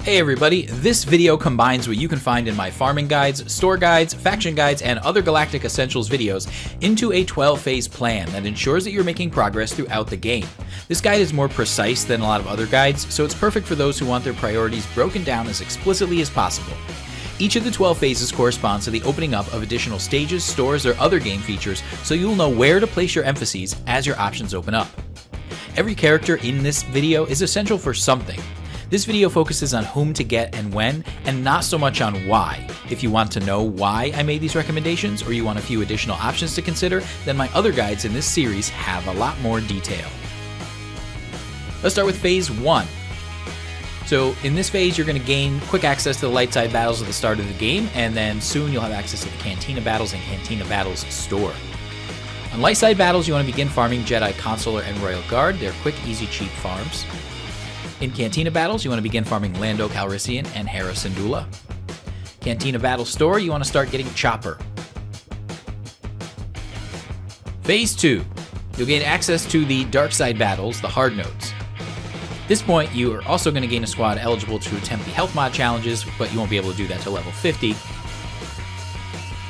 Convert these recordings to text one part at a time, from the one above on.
Hey everybody, this video combines what you can find in my farming guides, store guides, faction guides, and other Galactic Essentials videos into a 12-phase plan that ensures that you're making progress throughout the game. This guide is more precise than a lot of other guides, so it's perfect for those who want their priorities broken down as explicitly as possible. Each of the 12 phases corresponds to the opening up of additional stages, stores, or other game features, so you'll know where to place your emphases as your options open up. Every character in this video is essential for something. This video focuses on whom to get and when, and not so much on why. If you want to know why I made these recommendations, or you want a few additional options to consider, then my other guides in this series have a lot more detail. Let's start with Phase 1. So in this phase, you're going to gain quick access to the light side battles at the start of the game, and then soon you'll have access to the Cantina battles and Cantina battles store. On light side battles, you want to begin farming Jedi Consular and Royal Guard. They're quick, easy, cheap farms. In Cantina battles, you want to begin farming Lando Calrissian and Hera Syndulla. Cantina battle store, you want to start getting Chopper. Phase 2. You'll gain access to the dark side battles, the hard nodes. At this point, you are also going to gain a squad eligible to attempt the health mod challenges, but you won't be able to do that till level 50.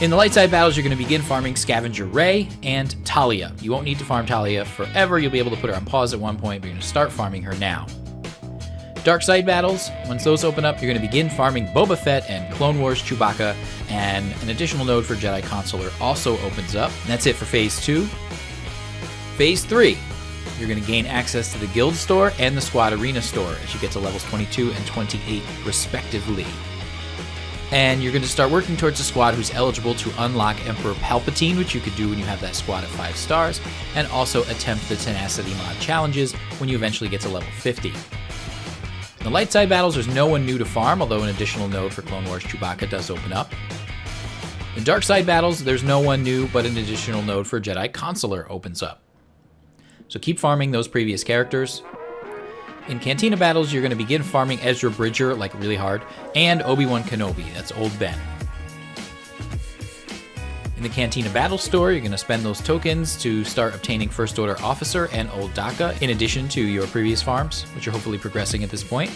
In the light side battles, you're going to begin farming Scavenger Rey and Talia. You won't need to farm Talia forever. You'll be able to put her on pause at one point, but you're going to start farming her now. Dark side battles, once those open up, you're going to begin farming Boba Fett and Clone Wars Chewbacca, and an additional node for Jedi Consular also opens up. And that's it for Phase 2. Phase 3, you're going to gain access to the Guild Store and the Squad Arena Store as you get to levels 22 and 28 respectively. And you're going to start working towards a squad who's eligible to unlock Emperor Palpatine, which you could do when you have that squad at 5 stars, and also attempt the Tenacity mod challenges when you eventually get to level 50. In the light side battles, there's no one new to farm, although an additional node for Clone Wars Chewbacca does open up. In dark side battles, there's no one new, but an additional node for Jedi Consular opens up. So keep farming those previous characters. In Cantina battles, you're going to begin farming Ezra Bridger, like really hard, and Obi-Wan Kenobi, that's Old Ben. In the Cantina battle store, you're going to spend those tokens to start obtaining First Order Officer and Old Daka, in addition to your previous farms, which are hopefully progressing at this point.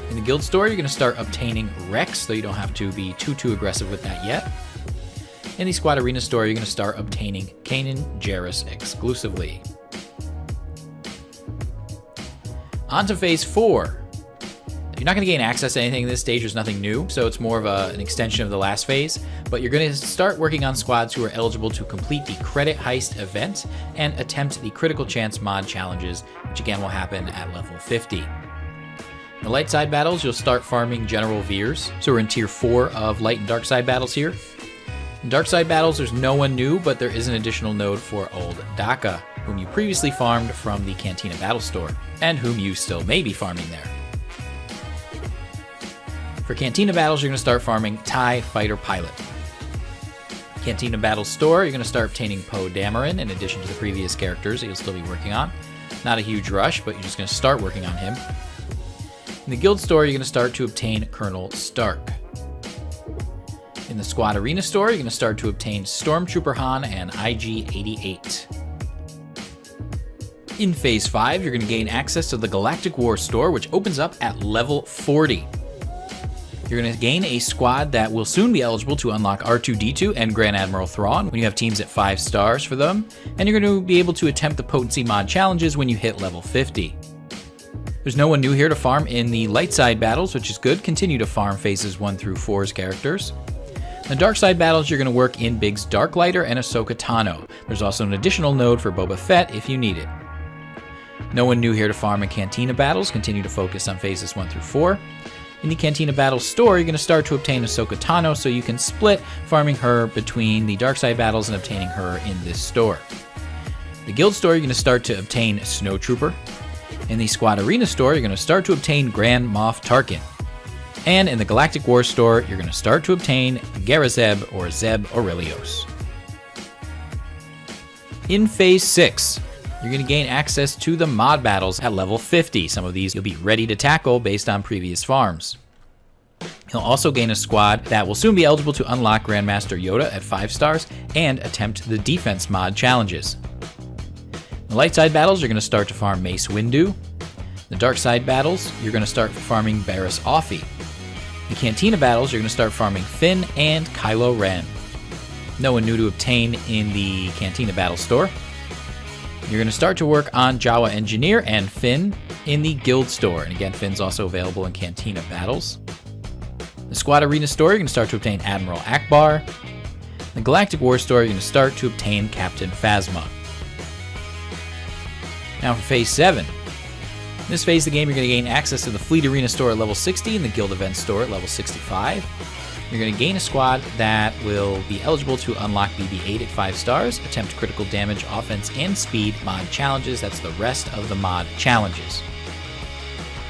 In the Guild store, you're going to start obtaining Rex, though you don't have to be too aggressive with that yet. In the Squad Arena store, you're going to start obtaining Kanan Jarrus exclusively. On to Phase 4. You're not going to gain access to anything in this stage, there's nothing new, so it's more of an extension of the last phase, but you're going to start working on squads who are eligible to complete the Credit Heist event and attempt the Critical Chance mod challenges, which again will happen at level 50. In the light side battles, you'll start farming General Veers, so we're in tier 4 of light and dark side battles here. In dark side battles, there's no one new, but there is an additional node for Old Daka, whom you previously farmed from the Cantina battle store, and whom you still may be farming there. For Cantina battles, you're going to start farming TIE Fighter Pilot. Cantina Battle Store, you're going to start obtaining Poe Dameron in addition to the previous characters that you'll still be working on. Not a huge rush, but you're just going to start working on him. In the Guild Store, you're going to start to obtain Colonel Stark. In the Squad Arena Store, you're going to start to obtain Stormtrooper Han and IG-88. In Phase 5, you're going to gain access to the Galactic War Store, which opens up at level 40. You're going to gain a squad that will soon be eligible to unlock R2-D2 and Grand Admiral Thrawn when you have teams at 5 stars for them, and you're going to be able to attempt the Potency mod challenges when you hit level 50. There's no one new here to farm in the light side battles, which is good. Continue to farm Phases 1 through 4's characters. In the dark side battles, you're going to work in Biggs Darklighter and Ahsoka Tano. There's also an additional node for Boba Fett if you need it. No one new here to farm in Cantina battles. Continue to focus on Phases 1 through 4. In the Cantina Battle store, you're going to start to obtain Ahsoka Tano, so you can split farming her between the dark side battles and obtaining her in this store. The Guild store, you're going to start to obtain Snowtrooper. In the Squad Arena store, you're going to start to obtain Grand Moff Tarkin. And in the Galactic War store, you're going to start to obtain Garazeb or Zeb Aurelios. In Phase 6, you're going to gain access to the mod battles at level 50. Some of these you'll be ready to tackle based on previous farms. You'll also gain a squad that will soon be eligible to unlock Grandmaster Yoda at 5 stars and attempt the defense mod challenges. In the light side battles, you're going to start to farm Mace Windu. The dark side battles, you're going to start farming Barriss Offee. The Cantina battles, you're going to start farming Finn and Kylo Ren. No one new to obtain in the Cantina battle store. You're going to start to work on Jawa Engineer and Finn in the guild store. And again, Finn's also available in Cantina battles. The Squad Arena store, you're going to start to obtain Admiral Akbar. The Galactic War store, you're going to start to obtain Captain Phasma. Now for Phase 7. In this phase of the game, you're going to gain access to the Fleet Arena store at level 60 and the Guild Event store at level 65. You're going to gain a squad that will be eligible to unlock BB-8 at 5 stars, attempt critical damage, offense, and speed mod challenges. That's the rest of the mod challenges.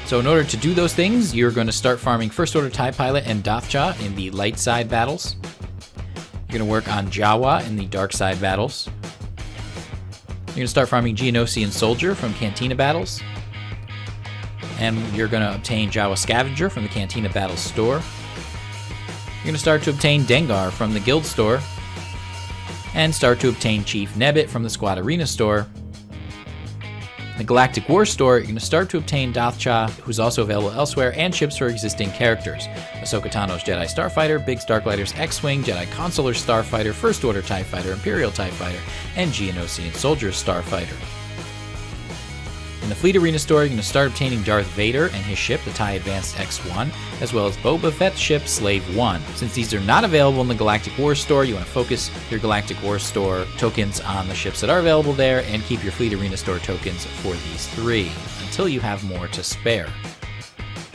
So in order to do those things, you're going to start farming First Order TIE Pilot and Dathcha in the light side battles. You're going to work on Jawa in the dark side battles. You're going to start farming Geonosian Soldier from Cantina battles. And you're going to obtain Jawa Scavenger from the Cantina battles store. You're going to start to obtain Dengar from the guild store. And start to obtain Chief Nebbit from the Squad Arena store. The Galactic War store, you're going to start to obtain Dathcha, who's also available elsewhere, and ships for existing characters. Ahsoka Tano's Jedi Starfighter, Biggs Darklighter's X-Wing, Jedi Consular Starfighter, First Order TIE Fighter, Imperial TIE Fighter, and Geonosian Soldier Starfighter. In the Fleet Arena store, you're going to start obtaining Darth Vader and his ship, the TIE Advanced X-1, as well as Boba Fett's ship, Slave 1. Since these are not available in the Galactic War store, you want to focus your Galactic War store tokens on the ships that are available there and keep your Fleet Arena store tokens for these 3 until you have more to spare.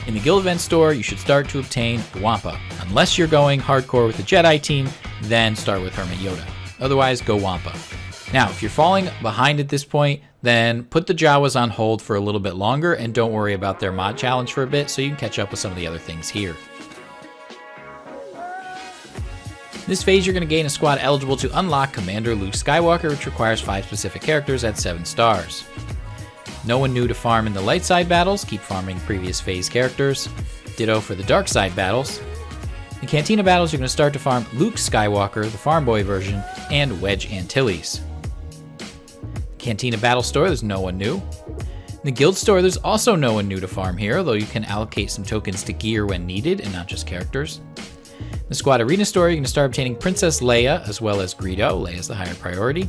In the Guild Event store, you should start to obtain Wampa. Unless you're going hardcore with the Jedi team, then start with Hermit Yoda. Otherwise, go Wampa. Now, if you're falling behind at this point, then put the Jawas on hold for a little bit longer and don't worry about their mod challenge for a bit so you can catch up with some of the other things here. In this phase, you're going to gain a squad eligible to unlock Commander Luke Skywalker, which requires 5 specific characters at 7 stars. No one new to farm in the light side battles, keep farming previous phase characters. Ditto for the dark side battles. In Cantina battles, you're going to start to farm Luke Skywalker, the farm boy version, and Wedge Antilles. Cantina battle store, there's no one new. In the guild store, there's also no one new to farm here, although you can allocate some tokens to gear when needed and not just characters. In the Squad Arena store, you're going to start obtaining Princess Leia as well as Greedo. Leia's the higher priority.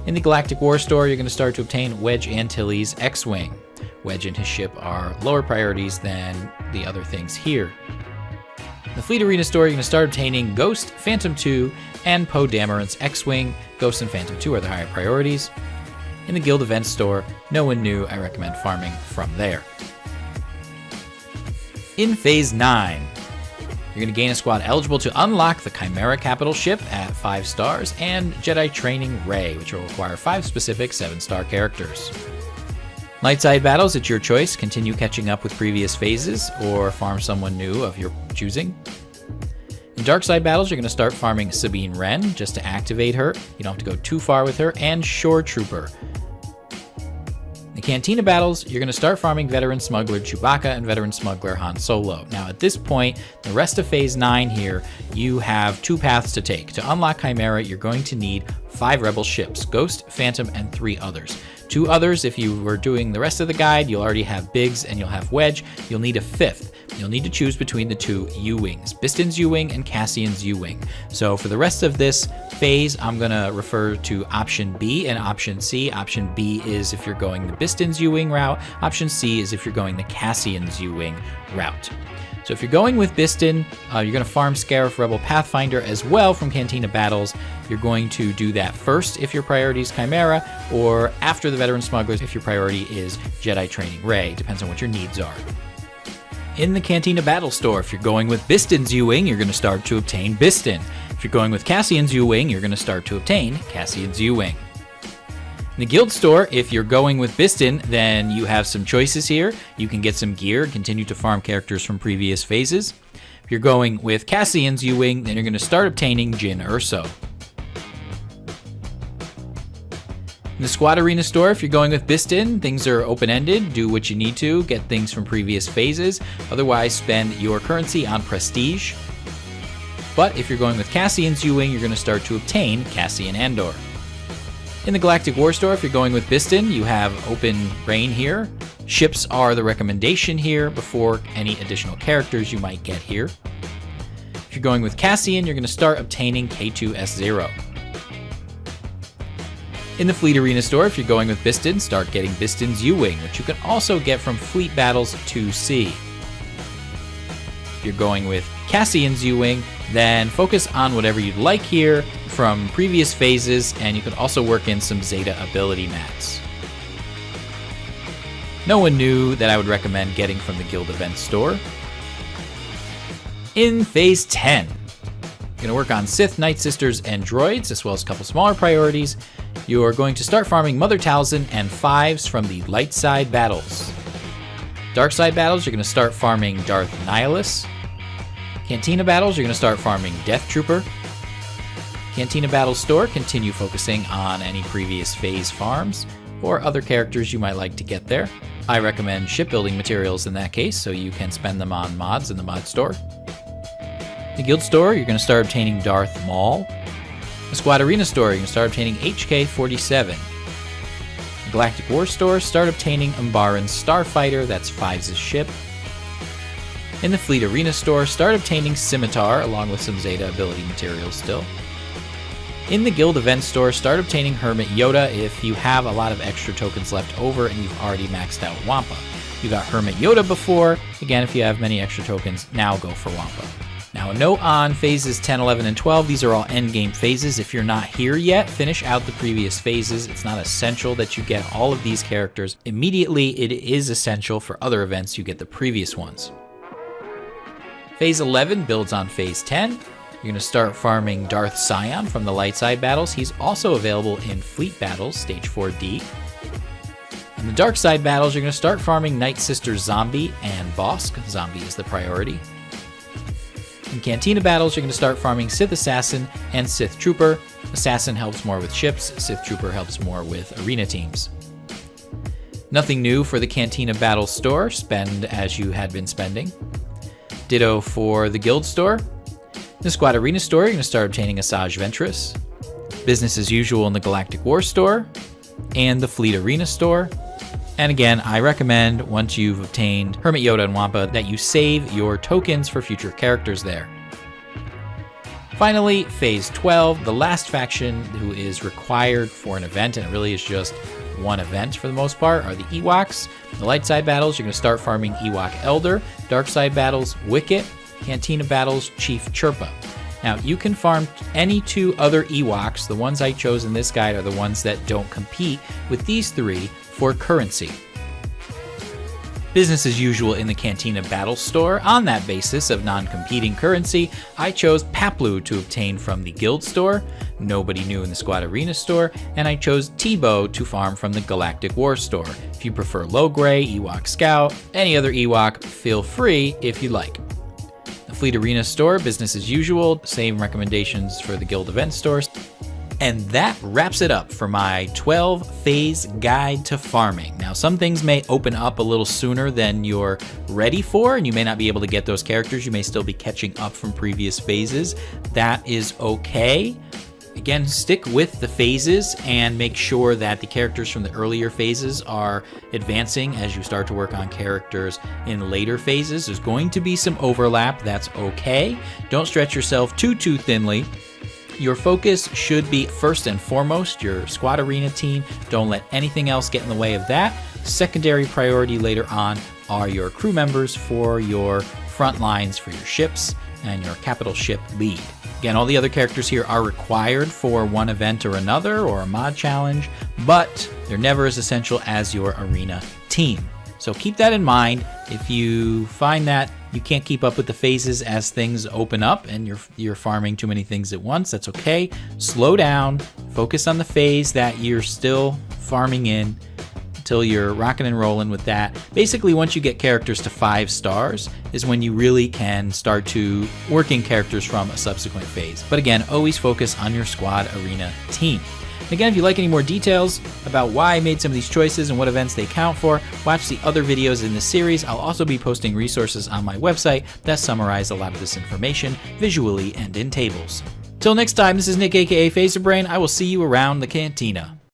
In the Galactic War store, you're going to start to obtain Wedge Antilles' X-Wing. Wedge and his ship are lower priorities than the other things here. In the Fleet Arena store, you're going to start obtaining Ghost, Phantom 2, and Poe Dameron's X-Wing. Ghost and Phantom 2 are the higher priorities. In the Guild Event store, no one new, I recommend farming from there. In Phase 9, you're going to gain a squad eligible to unlock the Chimaera capital ship at 5 stars and Jedi Training Rey, which will require 5 specific 7-star characters. Light side battles, it's your choice. Continue catching up with previous phases or farm someone new of your choosing. In dark side battles, you're going to start farming Sabine Wren just to activate her. You don't have to go too far with her, and Shore Trooper. In the Cantina battles, you're going to start farming Veteran Smuggler Chewbacca and Veteran Smuggler Han Solo. Now at this point, the rest of Phase 9 here, you have 2 paths to take. To unlock Chimaera, you're going to need 5 Rebel ships, Ghost, Phantom, and 3 others. 2 others, if you were doing the rest of the guide, you'll already have Biggs and you'll have Wedge. You'll need a 5th. You'll need to choose between the 2 U-Wings, Biston's U-Wing and Cassian's U-Wing. So for the rest of this phase, I'm going to refer to Option B and Option C. Option B is if you're going the Biston's U-Wing route. Option C is if you're going the Cassian's U-Wing route. So if you're going with Biston, you're going to farm Scarif Rebel Pathfinder as well from Cantina battles. You're going to do that first if your priority is Chimaera, or after the Veteran Smugglers if your priority is Jedi Training Rey. Depends on what your needs are. In the Cantina battle store, if you're going with Biston's U-Wing, you're going to start to obtain Biston. If you're going with Cassian's U-Wing, you're going to start to obtain Cassian's U-Wing. In the guild store, if you're going with Biston, then you have some choices here. You can get some gear and continue to farm characters from previous phases. If you're going with Cassian's U-Wing, then you're going to start obtaining Jyn Erso. In the Squad Arena store, if you're going with Biston, things are open-ended. Do what you need to, get things from previous phases. Otherwise, spend your currency on Prestige. But if you're going with Cassian's U-Wing, you're going to start to obtain Cassian Andor. In the Galactic War store, if you're going with Biston, you have open reign here. Ships are the recommendation here before any additional characters you might get here. If you're going with Cassian, you're going to start obtaining K2S0. In the Fleet Arena store, if you're going with Bistan, start getting Bistan's U-Wing, which you can also get from Fleet Battles 2C. If you're going with Cassian's U-Wing, then focus on whatever you'd like here from previous phases, and you can also work in some Zeta ability mats. No one knew that I would recommend getting from the Guild Event store. In Phase 10, you're going to work on Sith, Nightsisters, and Droids, as well as a couple smaller priorities. You're going to start farming Mother Talzin and 5s from the light side battles. Dark side battles, you're going to start farming Darth Nihilus. Cantina battles, you're going to start farming Death Trooper. Cantina Battle Store, continue focusing on any previous phase farms or other characters you might like to get there. I recommend shipbuilding materials in that case, so you can spend them on mods in the mod store. The Guild Store, you're going to start obtaining Darth Maul. The Squad Arena Store, you're going to start obtaining HK-47. The Galactic War Store, start obtaining Umbaran's Starfighter, that's 5's ship. In the Fleet Arena Store, start obtaining Scimitar, along with some Zeta ability materials still. In the Guild Event Store, start obtaining Hermit Yoda if you have a lot of extra tokens left over and you've already maxed out Wampa. You got Hermit Yoda before. Again, if you have many extra tokens, now go for Wampa. Now, a note on phases 10, 11, and 12. These are all endgame phases. If you're not here yet, finish out the previous phases. It's not essential that you get all of these characters immediately. It is essential for other events you get the previous ones. Phase 11 builds on Phase 10. You're going to start farming Darth Sion from the light side battles. He's also available in Fleet Battles, Stage 4D. In the dark side battles, you're going to start farming Nightsisters Zombie and Bosk. Zombie is the priority. In Cantina battles, you're going to start farming Sith Assassin and Sith Trooper. Assassin helps more with ships, Sith Trooper helps more with arena teams. Nothing new for the Cantina Battle store, spend as you had been spending. Ditto for the Guild store. In the Squad Arena store, you're going to start obtaining Asajj Ventress. Business as usual in the Galactic War store and the Fleet Arena store. And again, I recommend once you've obtained Hermit Yoda and Wampa that you save your tokens for future characters there. Finally, Phase 12, the last faction who is required for an event, and it really is just one event for the most part, are the Ewoks. The light side battles, you're going to start farming Ewok Elder. Dark side battles, Wicket. Cantina battles, Chief Chirpa. Now, you can farm any 2 other Ewoks. The ones I chose in this guide are the ones that don't compete with these 3 for currency. Business as usual in the Cantina Battle store. On that basis of non-competing currency, I chose Paplu to obtain from the Guild store, Nobody New in the Squad Arena store, and I chose Teebo to farm from the Galactic War store. If you prefer Logray, Ewok Scout, any other Ewok, feel free if you like. Fleet Arena store, business as usual, same recommendations for the Guild Event stores. And that wraps it up for my 12 phase guide to farming. Now, some things may open up a little sooner than you're ready for, and you may not be able to get those characters. You may still be catching up from previous phases. That is okay. Again, stick with the phases and make sure that the characters from the earlier phases are advancing as you start to work on characters in later phases. There's going to be some overlap. That's okay. Don't stretch yourself too thinly. Your focus should be first and foremost your Squad Arena team. Don't let anything else get in the way of that. Secondary priority later on are your crew members for your front lines for your ships and your capital ship lead. Again, all the other characters here are required for one event or another or a mod challenge, but they're never as essential as your arena team. So keep that in mind. If you find that you can't keep up with the phases as things open up and you're farming too many things at once, that's okay. Slow down, focus on the phase that you're still farming in until you're rocking and rolling with that. Basically, once you get characters to 5 stars is when you really can start to working characters from a subsequent phase. But again, always focus on your Squad Arena team. And again, if you'd like any more details about why I made some of these choices and what events they count for, watch the other videos in this series. I'll also be posting resources on my website that summarize a lot of this information visually and in tables. Till next time, this is Nick aka phaserbrain. I will see you around the Cantina.